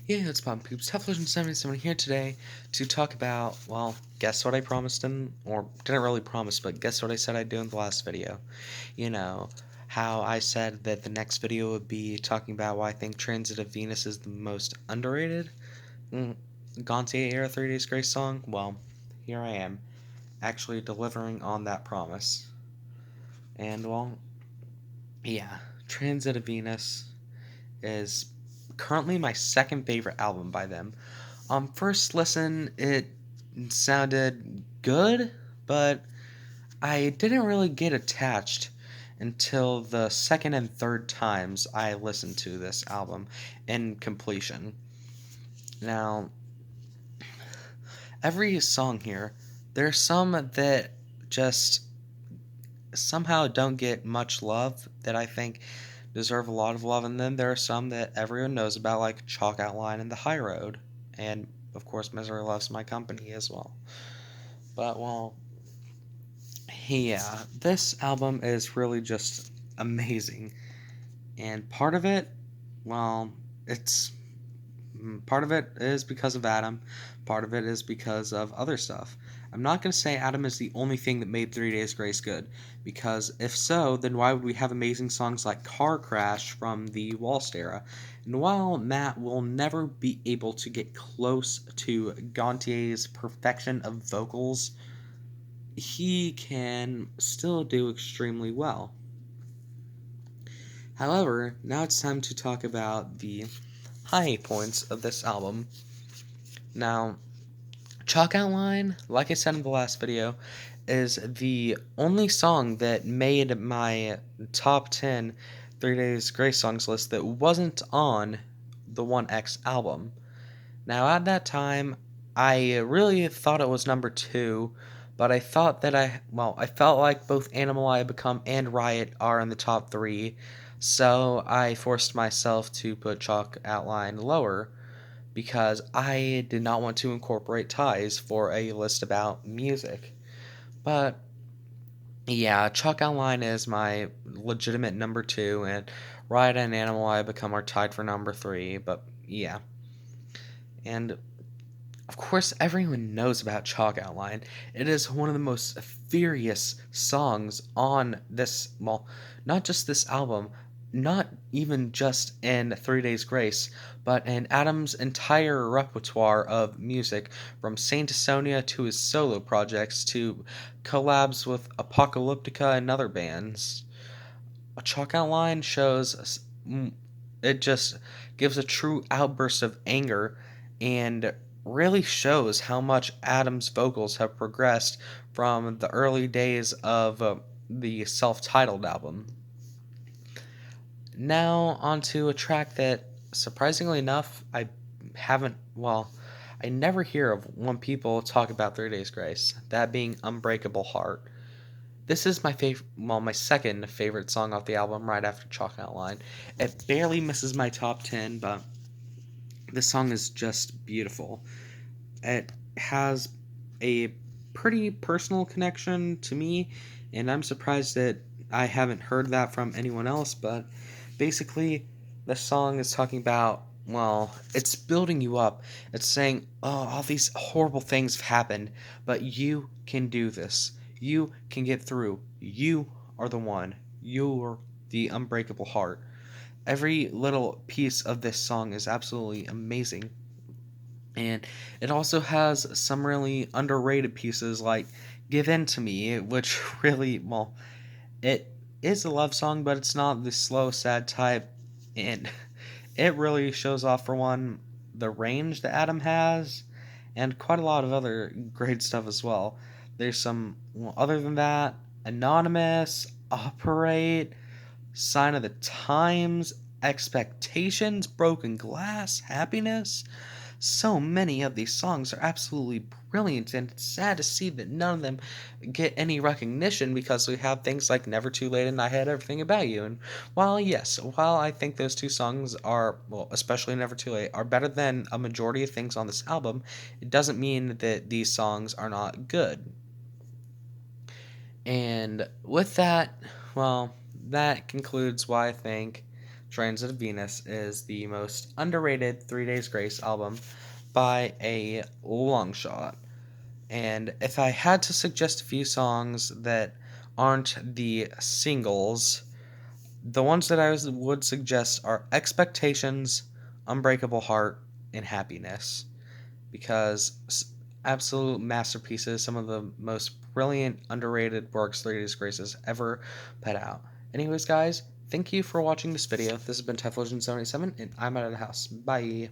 Yeah, it's Bob Poops, Television77 here today to talk about, well, guess what I promised him, or didn't really promise, but guess what I said I'd do in the last video. You know, how I said that the next video would be talking about why I think Transit of Venus is the most underrated Gantier era 3 Days Grace song. Well, here I am, actually delivering on that promise. And, well, yeah, Transit of Venus is currently my second favorite album by them. First listen, it sounded good, but I didn't really get attached until the second and third times I listened to this album in completion. Now, every song here, there's some that just somehow don't get much love that I think deserve a lot of love, and then there are some that everyone knows about, like Chalk Outline and The High Road, and of course, Misery Loves My Company as well. But, well, yeah, this album is really just amazing. And part of it, well, it's part of it is because of Adam, part of it is because of other stuff. I'm not going to say Adam is the only thing that made 3 Days Grace good, because if so, then why would we have amazing songs like Car Crash from the Waltz era? And while Matt will never be able to get close to Gantier's perfection of vocals, he can still do extremely well. However, now it's time to talk about the high points of this album. Now, Chalk Outline, like I said in the last video, is the only song that made my top 10 3 Days Grace songs list that wasn't on the 1X album. Now, at that time, I really thought it was number 2, but I thought that I felt like both Animal I Become and Riot are in the top 3, so I forced myself to put Chalk Outline lower because I did not want to incorporate ties for a list about music. But yeah, Chalk Outline is my legitimate number 2, and Riot and Animal I Become are tied for number 3, but yeah. And of course, everyone knows about Chalk Outline. It is one of the most furious songs on this, well, not just this album, not even just in 3 Days Grace, but in Adam's entire repertoire of music, from Saint Asonia to his solo projects to collabs with Apocalyptica and other bands. A Chalk Outline shows, it just gives a true outburst of anger and really shows how much Adam's vocals have progressed from the early days of the self titled album. Now, onto a track that, surprisingly enough, I never hear of when people talk about 3 Days Grace, that being Unbreakable Heart. This is my second favorite song off the album, right after Chalk Outline. It barely misses my top 10, but this song is just beautiful. It has a pretty personal connection to me, and I'm surprised that I haven't heard that from anyone else, but basically, the song is talking about, well, it's building you up. It's saying, oh, all these horrible things have happened, but you can do this. You can get through. You are the one. You're the unbreakable heart. Every little piece of this song is absolutely amazing. And it also has some really underrated pieces like Give In to Me, which really, well, it is a love song, but it's not the slow, sad type. And it really shows off, for one, the range that Adam has, and quite a lot of other great stuff as well. There's some, well, other than that, Anonymous, Operate, Sign of the Times, Expectations, Broken Glass, Happiness. So many of these songs are absolutely brilliant, and it's sad to see that none of them get any recognition because we have things like Never Too Late and I Had Everything About You. And while I think those two songs are, well, especially Never Too Late, are better than a majority of things on this album, it doesn't mean that these songs are not good. And with that, well, that concludes why I think Transit of Venus is the most underrated Three Days Grace album by a long shot. And if I had to suggest a few songs that aren't the singles, the ones that would suggest are Expectations, Unbreakable Heart, and Happiness. Because absolute masterpieces, some of the most brilliant, underrated works Three Days Grace has ever put out. Anyways, guys, thank you for watching this video. This has been Typhlosion77, and I'm out of the house. Bye.